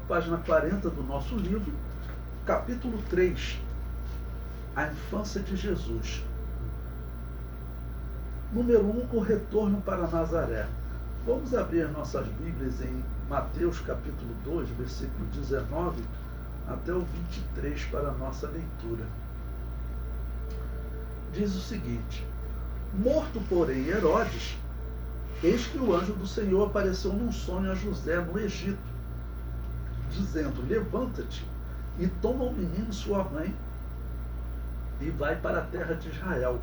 página 40 do nosso livro, capítulo 3, a infância de Jesus. Número 1, o retorno para Nazaré. Vamos abrir nossas Bíblias em Mateus capítulo 2, versículo 19 até o 23 para a nossa leitura. Diz o seguinte: morto, porém, Herodes, eis que o anjo do Senhor apareceu num sonho a José no Egito, dizendo: levanta-te e toma o menino e sua mãe e vai para a terra de Israel,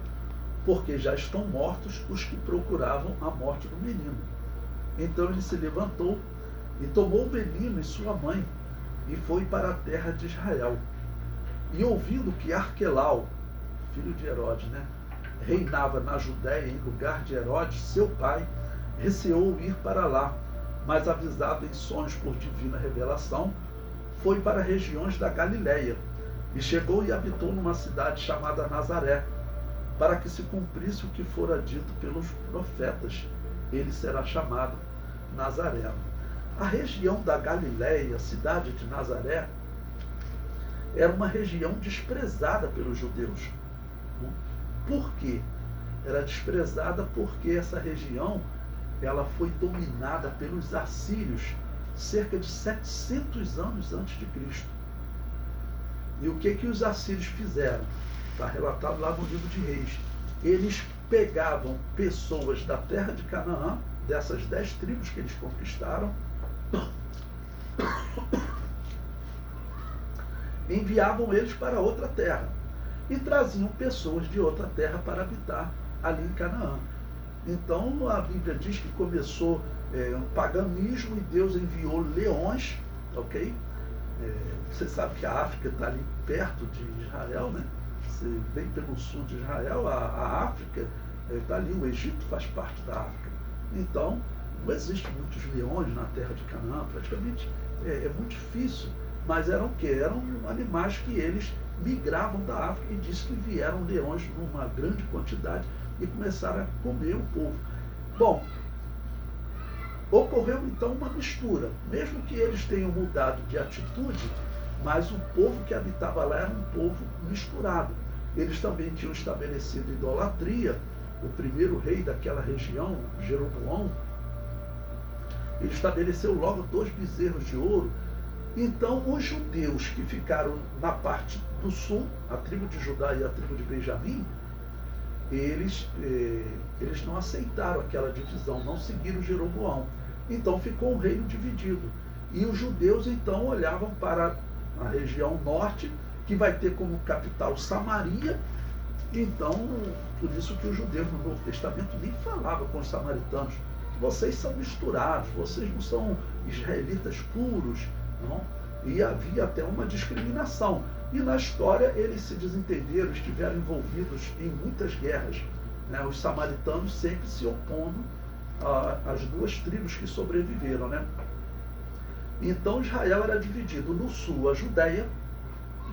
porque já estão mortos os que procuravam a morte do menino. Então ele se levantou e tomou o menino e sua mãe e foi para a terra de Israel. E ouvindo que Arquelau, filho de Herodes, reinava na Judéia em lugar de Herodes, seu pai, receou ir para lá, mas avisado em sonhos por divina revelação, foi para regiões da Galiléia, e chegou e habitou numa cidade chamada Nazaré, para que se cumprisse o que fora dito pelos profetas: ele será chamado Nazareno. A região da Galiléia, a cidade de Nazaré, era uma região desprezada pelos judeus. Por quê? Era desprezada porque essa região ela foi dominada pelos assírios cerca de 700 anos antes de Cristo. E o que os assírios fizeram? Está relatado lá no livro de Reis. Eles pegavam pessoas da terra de Canaã, dessas 10 tribos que eles conquistaram, enviavam eles para outra terra e traziam pessoas de outra terra para habitar ali em Canaã. Então a Bíblia diz que começou um paganismo e Deus enviou leões, ok? Você sabe que a África está ali perto de Israel, né? Você vem pelo sul de Israel, a África está ali, o Egito faz parte da África. Então, não existem muitos leões na terra de Canaã, praticamente é muito difícil, mas eram o quê? Eram animais que eles migravam da África, e diz que vieram leões numa grande quantidade e começaram a comer o povo. Bom, ocorreu então uma mistura, mesmo que eles tenham mudado de atitude, mas o povo que habitava lá era um povo misturado. Eles também tinham estabelecido idolatria. O primeiro rei daquela região, Jeroboão, ele estabeleceu logo 2 bezerros de ouro. Então os judeus que ficaram na parte do sul, a tribo de Judá e a tribo de Benjamim, eles não aceitaram aquela divisão, não seguiram Jeroboão. Então ficou um reino dividido. E os judeus então olhavam para a região norte, que vai ter como capital Samaria. Então, por isso que os judeus no Novo Testamento nem falavam com os samaritanos: vocês são misturados, vocês não são israelitas puros, não? E havia até uma discriminação. E na história eles se desentenderam, estiveram envolvidos em muitas guerras, né? Os samaritanos sempre se opondo às 2 tribos que sobreviveram, né? Então Israel era dividido: no sul a Judéia,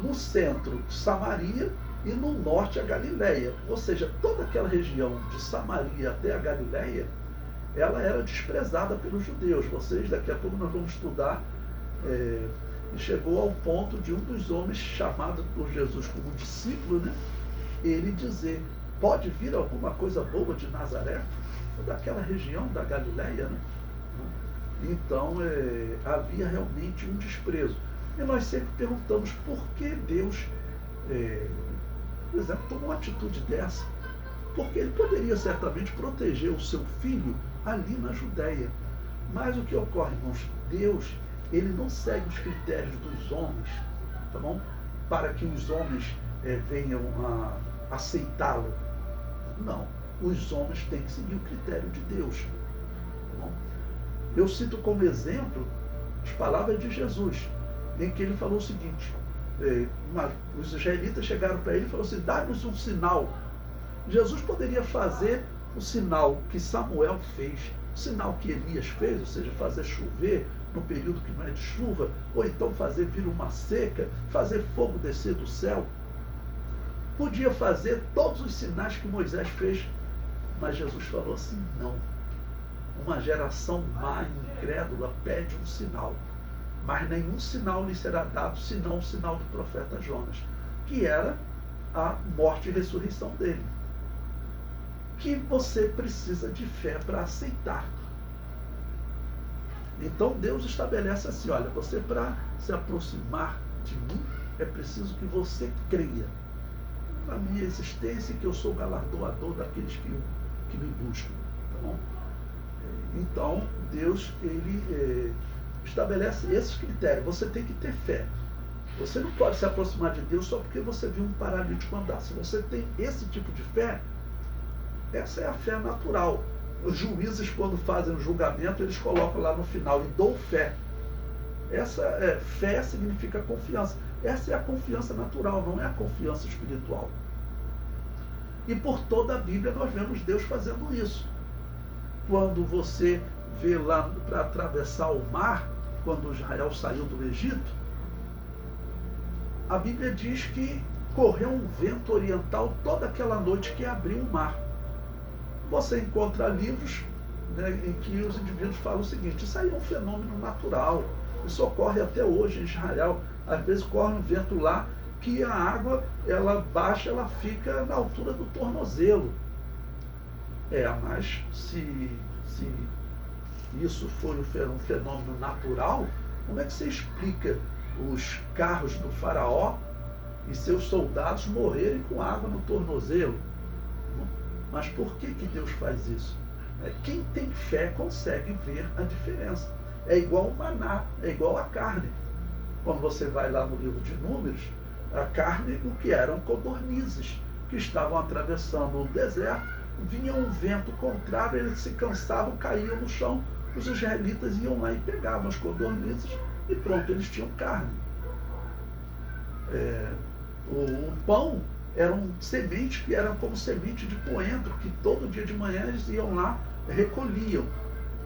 no centro Samaria e no norte a Galiléia. Ou seja, toda aquela região de Samaria até a Galiléia, ela era desprezada pelos judeus. Vocês, daqui a pouco nós vamos estudar, e chegou ao ponto de um dos homens chamado por Jesus como discípulo, né, ele dizer: pode vir alguma coisa boa de Nazaré? Daquela região da Galiléia, né? Então havia realmente um desprezo. E nós sempre perguntamos por que Deus, por exemplo, tomou uma atitude dessa. Porque ele poderia certamente proteger o seu filho ali na Judéia. Mas o que ocorre, irmãos? Deus, ele não segue os critérios dos homens, tá bom? Para que os homens venham a aceitá-lo. Não. Os homens têm que seguir o critério de Deus. Tá bom? Eu cito como exemplo as palavras de Jesus, em que ele falou o seguinte: os israelitas chegaram para ele e falaram assim: dá-nos um sinal. Jesus poderia fazer o sinal que Samuel fez, o sinal que Elias fez, ou seja, fazer chover no período que não é de chuva, ou então fazer vir uma seca, fazer fogo descer do céu. Podia fazer todos os sinais que Moisés fez, mas Jesus falou assim: não. Uma geração má e incrédula pede um sinal. mas nenhum sinal lhe será dado, senão o sinal do profeta Jonas, que era a morte e ressurreição dele. Que você precisa de fé para aceitar. Então Deus estabelece assim, olha, você para se aproximar de mim, é preciso que você creia na minha existência, que eu sou galardoador daqueles que me buscam. Tá bom? Então, Deus, ele estabelece esses critérios. Você tem que ter fé. Você não pode se aproximar de Deus só porque você viu um paralítico andar. Se você tem esse tipo de fé, essa é a fé natural. Os juízes, quando fazem o julgamento, eles colocam lá no final, e dou fé. Fé significa confiança. Essa é a confiança natural, não é a confiança espiritual. E por toda a Bíblia nós vemos Deus fazendo isso. Quando você vê lá para atravessar o mar, quando Israel saiu do Egito, a Bíblia diz que correu um vento oriental toda aquela noite que abriu o mar. Você encontra livros, né, em que os indivíduos falam o seguinte: isso aí é um fenômeno natural, isso ocorre até hoje em Israel. Às vezes corre um vento lá que a água, ela baixa, ela fica na altura do tornozelo. Mas se isso foi um fenômeno natural, como é que você explica os carros do faraó e seus soldados morrerem com água no tornozelo? Mas por que Deus faz isso? Quem tem fé consegue ver a diferença. É igual o maná, é igual a carne. Quando você vai lá no livro de Números, a carne, o que eram codornizes, que estavam atravessando o deserto, vinha um vento contrário, eles se cansavam, caíam no chão, os israelitas iam lá e pegavam as codornizes e pronto, eles tinham carne. O pão eram sementes que eram como semente de coentro, que todo dia de manhã eles iam lá, recolhiam.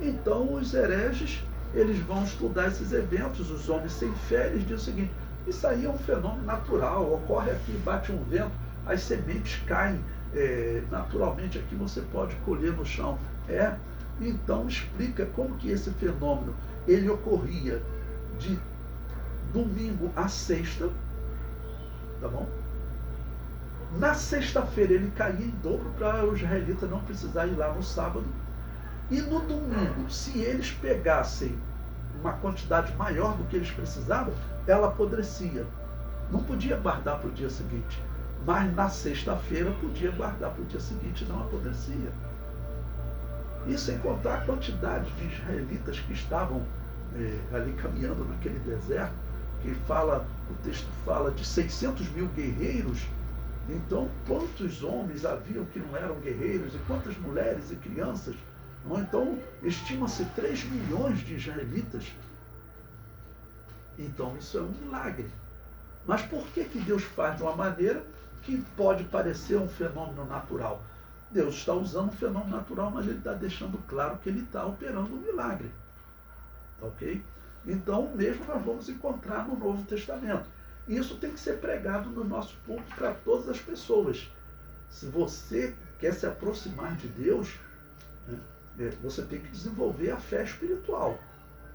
Então os hereges, eles vão estudar esses eventos, os homens sem fé, eles dizem o seguinte: isso aí é um fenômeno natural, ocorre aqui, bate um vento, as sementes caem, naturalmente aqui você pode colher no chão. Então explica como que esse fenômeno, ele ocorria de domingo a sexta, tá bom? Na sexta-feira ele caía em dobro para o israelita não precisar ir lá no sábado. E no domingo, se eles pegassem uma quantidade maior do que eles precisavam, ela apodrecia. Não podia guardar para o dia seguinte. Mas na sexta-feira podia guardar para o dia seguinte e não apodrecia. E sem contar a quantidade de israelitas que estavam ali caminhando naquele deserto, que o texto fala de 600 mil guerreiros. Então, quantos homens haviam que não eram guerreiros, e quantas mulheres e crianças? Então, estima-se 3 milhões de israelitas. Então, isso é um milagre. Mas por que Deus faz de uma maneira que pode parecer um fenômeno natural? Deus está usando um fenômeno natural, mas ele está deixando claro que ele está operando um milagre. Ok? Então, o mesmo nós vamos encontrar no Novo Testamento. Isso tem que ser pregado no nosso público para todas as pessoas. Se você quer se aproximar de Deus, você tem que desenvolver a fé espiritual.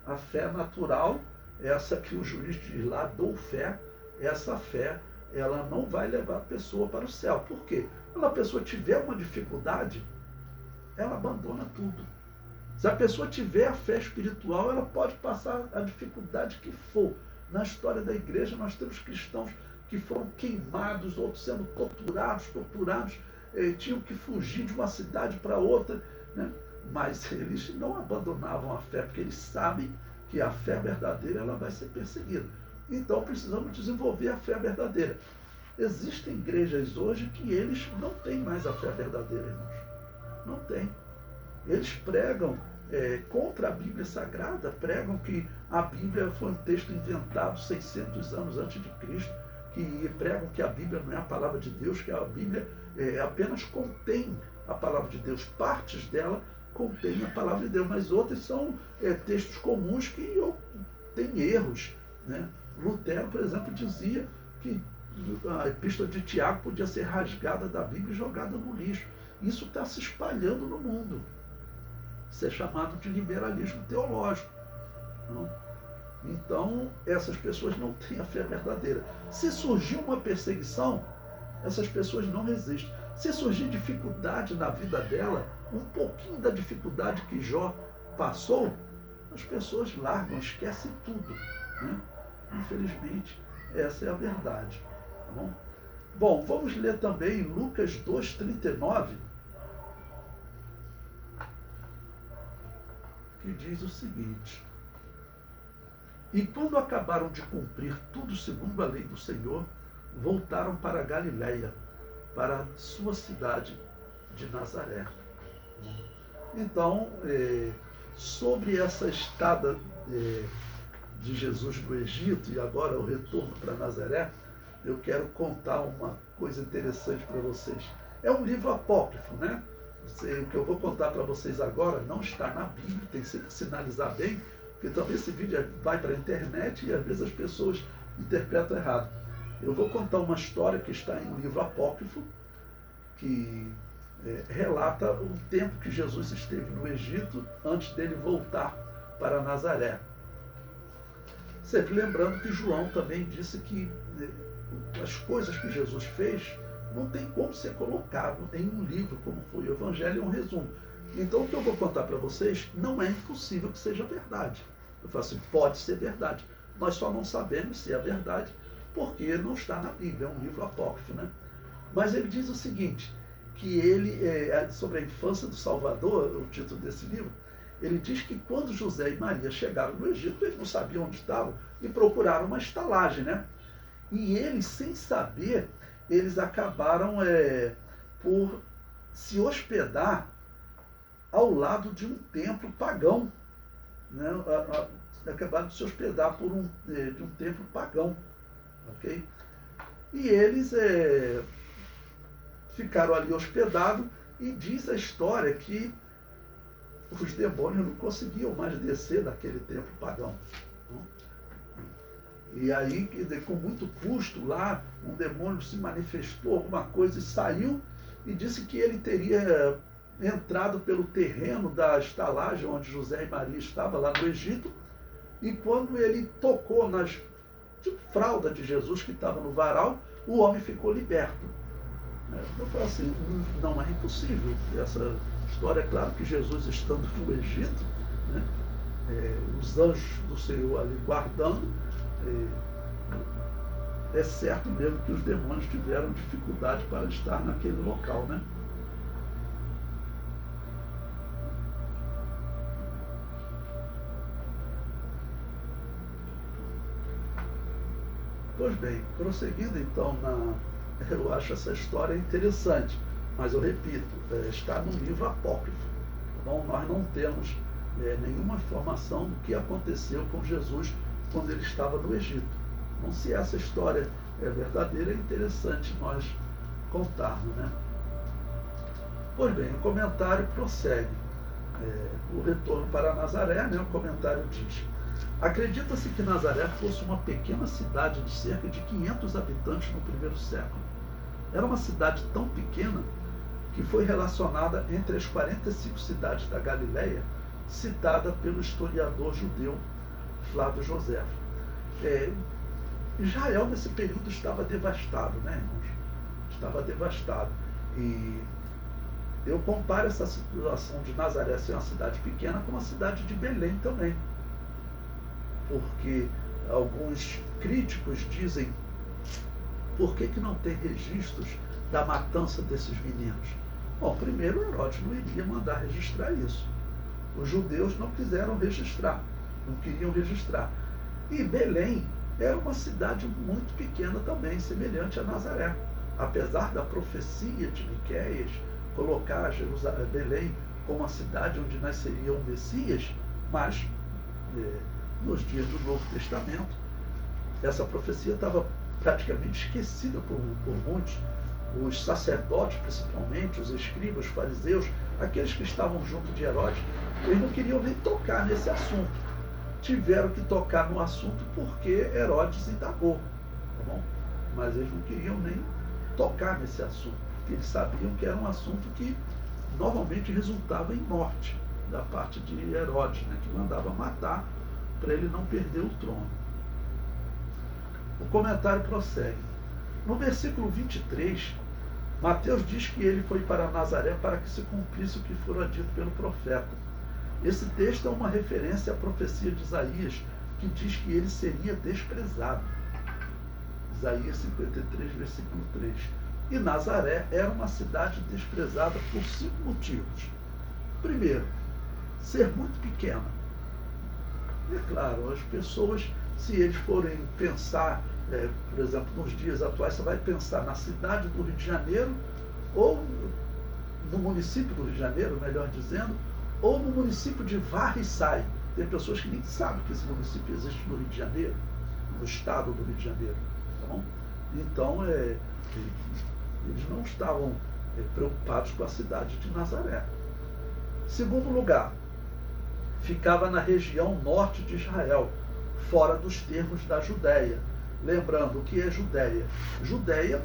A fé natural, essa que o juiz diz lá, dou fé, essa fé, ela não vai levar a pessoa para o céu. Por quê? Quando a pessoa tiver uma dificuldade, ela abandona tudo. Se a pessoa tiver a fé espiritual, ela pode passar a dificuldade que for. Na história da igreja, nós temos cristãos que foram queimados, outros sendo torturados, tinham que fugir de uma cidade para outra, né? Mas eles não abandonavam a fé, porque eles sabem que a fé verdadeira ela vai ser perseguida. Então precisamos desenvolver a fé verdadeira. Existem igrejas hoje que eles não têm mais a fé verdadeira, irmãos. Não tem. Eles pregam contra a Bíblia Sagrada, pregam que a Bíblia foi um texto inventado 600 anos antes de Cristo, que pregam que a Bíblia não é a palavra de Deus, que a Bíblia apenas contém a palavra de Deus, partes dela contêm a palavra de Deus, mas outras são textos comuns que têm erros, né? Lutero, por exemplo, dizia que a epístola de Tiago podia ser rasgada da Bíblia e jogada no lixo. Isso está se espalhando no mundo. Isso é chamado de liberalismo teológico. Não? Então, essas pessoas não têm a fé verdadeira. Se surgir uma perseguição, essas pessoas não resistem. Se surgir dificuldade na vida dela, um pouquinho da dificuldade que Jó passou, as pessoas largam, esquecem tudo, né? Infelizmente, essa é a verdade. Tá bom? Bom, vamos ler também Lucas 2,39, que diz o seguinte: e quando acabaram de cumprir tudo segundo a lei do Senhor, voltaram para a Galiléia, para a sua cidade de Nazaré. Então, sobre essa estada de Jesus no Egito e agora o retorno para Nazaré, eu quero contar uma coisa interessante para vocês. É um livro apócrifo, né? O que eu vou contar para vocês agora não está na Bíblia, tem que sinalizar bem, porque talvez esse vídeo vai para a internet e às vezes as pessoas interpretam errado. Eu vou contar uma história que está em um livro apócrifo, que relata o tempo que Jesus esteve no Egito antes dele voltar para Nazaré. Sempre lembrando que João também disse que as coisas que Jesus fez não tem como ser colocado em um livro, como foi o Evangelho, é um resumo. Então, o que eu vou contar para vocês não é impossível que seja verdade. Eu falo assim, pode ser verdade. Nós só não sabemos se é verdade, porque não está na Bíblia, é um livro apócrifo, né? Mas ele diz o seguinte, que ele, sobre a infância do Salvador, o título desse livro, ele diz que quando José e Maria chegaram no Egito, eles não sabiam onde estavam e procuraram uma estalagem, né? E eles, sem saber, eles acabaram por se hospedar ao lado de um templo pagão, né? Acabaram de se hospedar de um templo pagão, ok? E eles ficaram ali hospedados e diz a história que os demônios não conseguiam mais descer daquele templo pagão. E aí, com muito custo lá, um demônio se manifestou, alguma coisa, e saiu e disse que ele teria entrado pelo terreno da estalagem onde José e Maria estavam lá no Egito, e quando ele tocou nas fraldas de Jesus que estava no varal, o homem ficou liberto. Eu falo assim, não é impossível essa história. É claro que Jesus estando no Egito, né, os anjos do Senhor ali guardando, é certo mesmo que os demônios tiveram dificuldade para estar naquele local, né? Pois bem, prosseguindo então, eu acho essa história interessante, mas eu repito, está no livro apócrifo. Tá bom? Nós não temos nenhuma informação do que aconteceu com Jesus quando ele estava no Egito. Então, se essa história é verdadeira, é interessante nós contarmos, né? Pois bem, o comentário prossegue. O retorno para Nazaré, né? O comentário diz: acredita-se que Nazaré fosse uma pequena cidade de cerca de 500 habitantes no primeiro século. Era uma cidade tão pequena que foi relacionada entre as 45 cidades da Galiléia, citada pelo historiador judeu Flávio Josefo. Israel, nesse período, estava devastado, né, irmãos? Estava devastado. E eu comparo essa situação de Nazaré ser uma cidade pequena com a cidade de Belém também. Porque alguns críticos dizem, por que não tem registros da matança desses meninos? Bom, primeiro, Herodes não iria mandar registrar isso. Os judeus não quiseram registrar, não queriam registrar. E Belém era uma cidade muito pequena também, semelhante a Nazaré. Apesar da profecia de Miqueias colocar Belém como a cidade onde nasceria o Messias, mas nos dias do Novo Testamento, essa profecia estava praticamente esquecida por muitos. Os sacerdotes, principalmente, os escribas, os fariseus, aqueles que estavam junto de Herodes, eles não queriam nem tocar nesse assunto. Tiveram que tocar no assunto porque Herodes indagou, tá bom? Mas eles não queriam nem tocar nesse assunto, porque eles sabiam que era um assunto que normalmente resultava em morte da parte de Herodes, né, que mandava matar para ele não perder o trono. O comentário prossegue. No versículo 23, Mateus diz que ele foi para Nazaré para que se cumprisse o que fora dito pelo profeta. Esse texto é uma referência à profecia de Isaías, que diz que ele seria desprezado. Isaías 53, versículo 3. E Nazaré era uma cidade desprezada por 5 motivos. Primeiro, ser muito pequena. E é claro, as pessoas, se eles forem pensar, por exemplo, nos dias atuais, você vai pensar na cidade do Rio de Janeiro, ou no município do Rio de Janeiro, melhor dizendo, ou no município de Varre-Sai. Tem pessoas que nem sabem que esse município existe no Rio de Janeiro, no estado do Rio de Janeiro. Tá bom? Então, eles não estavam preocupados com a cidade de Nazaré. Segundo lugar, ficava na região norte de Israel, fora dos termos da Judéia. Lembrando, o que é Judéia? Judéia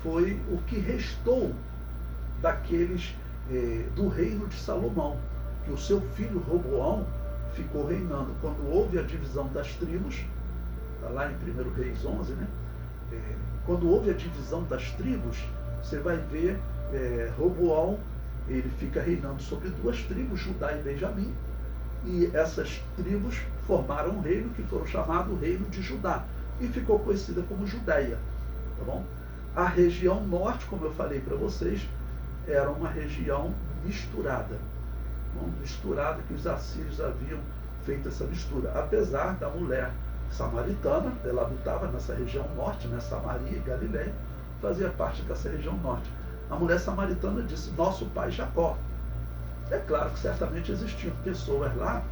foi o que restou daqueles do reino de Salomão, que o seu filho Roboão ficou reinando. Quando houve a divisão das tribos, está lá em 1 Reis 11, né? Quando houve a divisão das tribos, você vai ver Roboão, ele fica reinando sobre 2 tribos, Judá e Benjamim, e essas tribos formaram um reino que foram chamado Reino de Judá, e ficou conhecida como Judéia. Tá bom? A região norte, como eu falei para vocês, era uma região misturada. Misturada, que os assírios haviam feito essa mistura. Apesar da mulher samaritana, ela habitava nessa região norte, né? Samaria e Galiléia, fazia parte dessa região norte. A mulher samaritana disse, nosso pai Jacó. É claro que certamente existiam pessoas lá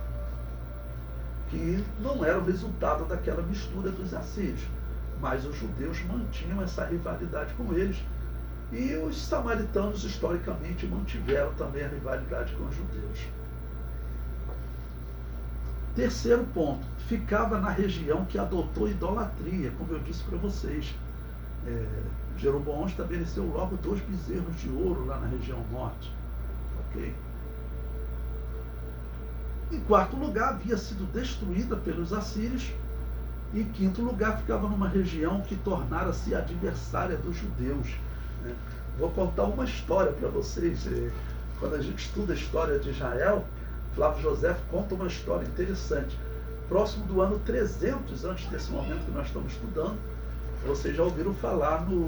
que não eram resultado daquela mistura dos assírios, mas os judeus mantinham essa rivalidade com eles, e os samaritanos historicamente mantiveram também a rivalidade com os judeus. Terceiro ponto, ficava na região que adotou idolatria, como eu disse para vocês. Jeroboão estabeleceu logo 2 bezerros de ouro lá na região norte. Ok? Em quarto lugar, havia sido destruída pelos assírios. E em quinto lugar, ficava numa região que tornara-se adversária dos judeus. Vou contar uma história para vocês. Quando a gente estuda a história de Israel, Flávio José conta uma história interessante. Próximo do ano 300, antes desse momento que nós estamos estudando, vocês já ouviram falar no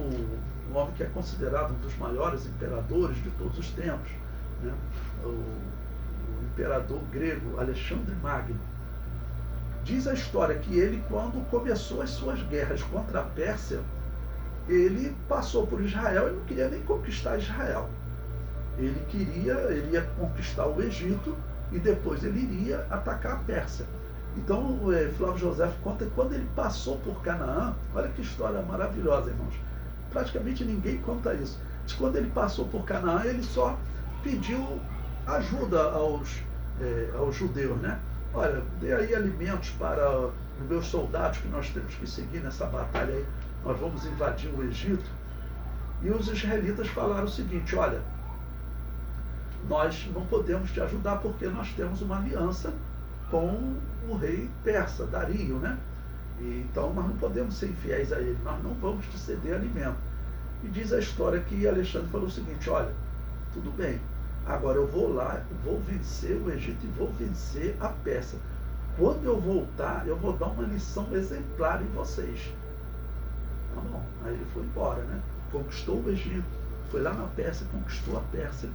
homem que é considerado um dos maiores imperadores de todos os tempos, né? O imperador grego Alexandre Magno. Diz a história que ele, quando começou as suas guerras contra a Pérsia, ele passou por Israel e não queria nem conquistar Israel. Ele ia conquistar o Egito e depois ele iria atacar a Pérsia. Então, Flávio José conta que quando ele passou por Canaã, olha que história maravilhosa, irmãos. Praticamente ninguém conta isso. Mas quando ele passou por Canaã, ele só pediu ajuda aos judeus, né? Olha, dê aí alimentos para os meus soldados que nós temos que seguir nessa batalha aí. Nós vamos invadir o Egito. E os israelitas falaram o seguinte, olha, nós não podemos te ajudar porque nós temos uma aliança com o rei persa, Dario, né? E, então nós não podemos ser infiéis a ele, nós não vamos te ceder alimento. E diz a história que Alexandre falou o seguinte, olha, tudo bem, agora eu vou lá, vou vencer o Egito e vou vencer a Pérsia. Quando eu voltar, eu vou dar uma lição exemplar em vocês. Tá bom, aí ele foi embora, né? Conquistou o Egito, foi lá na Pérsia, conquistou a Pérsia.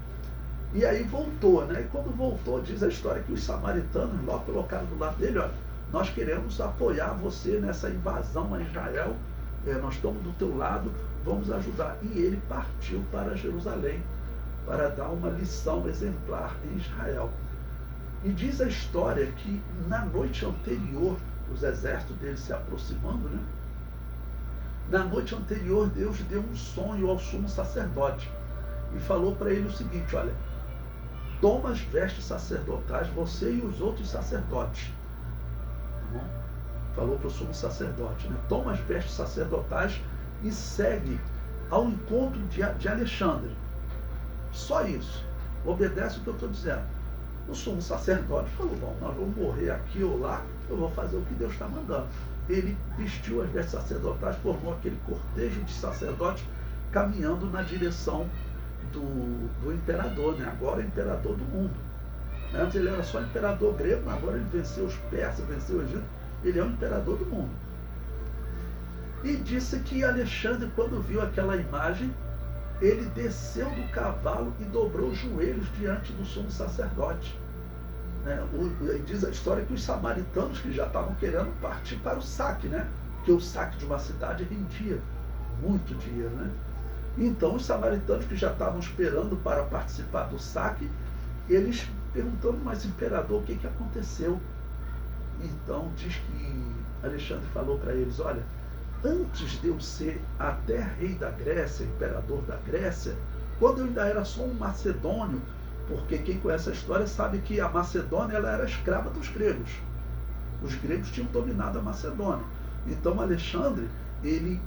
E aí voltou, né? E quando voltou, diz a história que os samaritanos logo colocaram do lado dele, olha, nós queremos apoiar você nessa invasão a Israel, nós estamos do teu lado, vamos ajudar. E ele partiu para Jerusalém para dar uma lição exemplar em Israel. E diz a história que na noite anterior, os exércitos dele se aproximando, né? Na noite anterior, Deus deu um sonho ao sumo sacerdote e falou para ele o seguinte, olha, toma as vestes sacerdotais, você e os outros sacerdotes. Tá bom? Falou para o sumo sacerdote, né? Toma as vestes sacerdotais e segue ao encontro de Alexandre. Só isso. Obedece o que eu estou dizendo. O sumo sacerdote falou, bom, nós vamos morrer aqui ou lá, eu vou fazer o que Deus está mandando. Ele vestiu as vestes sacerdotais, formou aquele cortejo de sacerdotes caminhando na direção do imperador, né? Agora é imperador do mundo. Antes ele era só imperador grego, agora ele venceu os persas, venceu o Egito, ele é o imperador do mundo. E disse que Alexandre, quando viu aquela imagem, ele desceu do cavalo e dobrou os joelhos diante do sumo sacerdote. Né? Diz a história que os samaritanos, que já estavam querendo partir para o saque, né? Porque o saque de uma cidade rendia muito dinheiro. Né? Então os samaritanos que já estavam esperando para participar do saque, eles perguntando, mas imperador, o que aconteceu? Então diz que Alexandre falou para eles, olha, antes de eu ser até rei da Grécia, imperador da Grécia, quando eu ainda era só um macedônio, porque quem conhece a história sabe que a Macedônia ela era escrava dos gregos. Os gregos tinham dominado a Macedônia. Então Alexandre, ele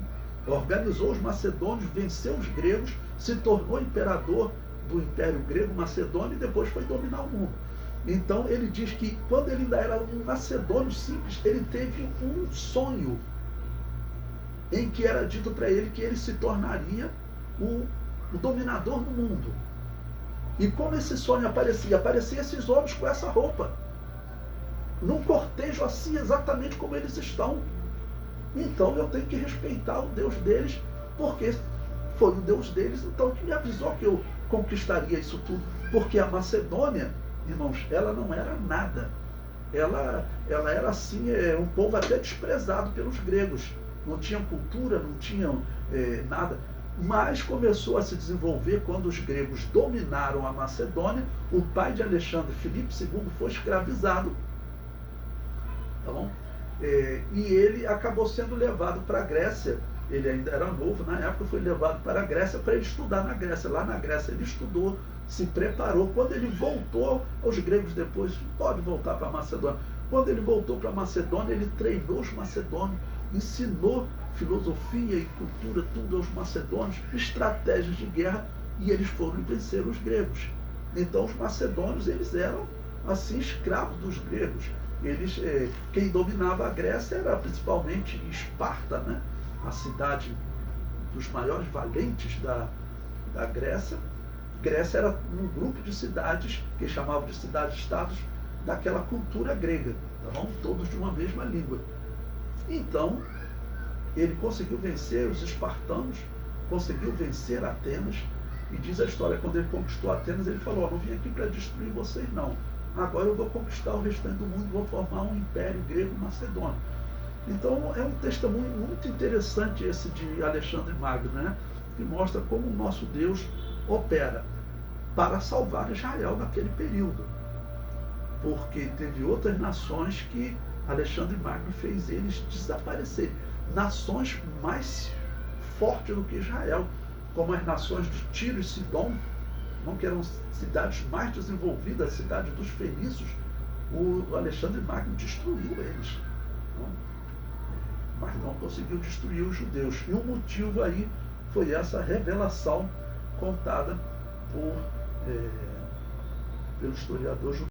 organizou os macedônios, venceu os gregos, se tornou imperador do Império Grego-Macedônio e depois foi dominar o mundo. Então ele diz que quando ele ainda era um macedônio simples, ele teve um sonho em que era dito para ele que ele se tornaria o dominador do mundo. E como esse sonho aparecia esses homens com essa roupa, num cortejo assim, exatamente como eles estão. Então eu tenho que respeitar o Deus deles, porque foi o Deus deles, então que me avisou que eu conquistaria isso tudo. Porque a Macedônia, irmãos, ela não era nada. Ela era assim, um povo até desprezado pelos gregos. Não tinham cultura, não tinham nada. Mas começou a se desenvolver quando os gregos dominaram a Macedônia. O pai de Alexandre, Filipe II, foi escravizado. Tá bom? E ele acabou sendo levado para a Grécia. Ele ainda era novo, na época foi levado para a Grécia para ele estudar na Grécia. Lá na Grécia ele estudou, se preparou. Quando ele voltou, os gregos depois, pode voltar para a Macedônia. Quando ele voltou para a Macedônia, ele treinou os macedônios, ensinou filosofia e cultura, tudo aos macedônios, estratégias de guerra, e eles foram vencer os gregos. Então os macedônios, eles eram assim escravos dos gregos. Eles, quem dominava a Grécia era principalmente Esparta, né? A cidade dos maiores valentes da Grécia. Grécia era um grupo de cidades que chamavam de cidades-estados daquela cultura grega, tá bom? Todos de uma mesma língua. Então ele conseguiu vencer os espartanos, conseguiu vencer Atenas, e diz a história, quando ele conquistou Atenas, ele falou, não vim aqui para destruir vocês não, agora eu vou conquistar o restante do mundo, vou formar um império grego-macedônio. Então é um testemunho muito interessante esse de Alexandre Magno, né? Que mostra como o nosso Deus opera para salvar Israel naquele período, porque teve outras nações que Alexandre Magno fez eles desaparecerem, nações mais fortes do que Israel, como as nações de Tiro e Sidom, que eram cidades mais desenvolvidas, cidades dos fenícios. O Alexandre Magno destruiu eles, mas não conseguiu destruir os judeus. E o motivo aí foi essa revelação contada pelo historiador judeu.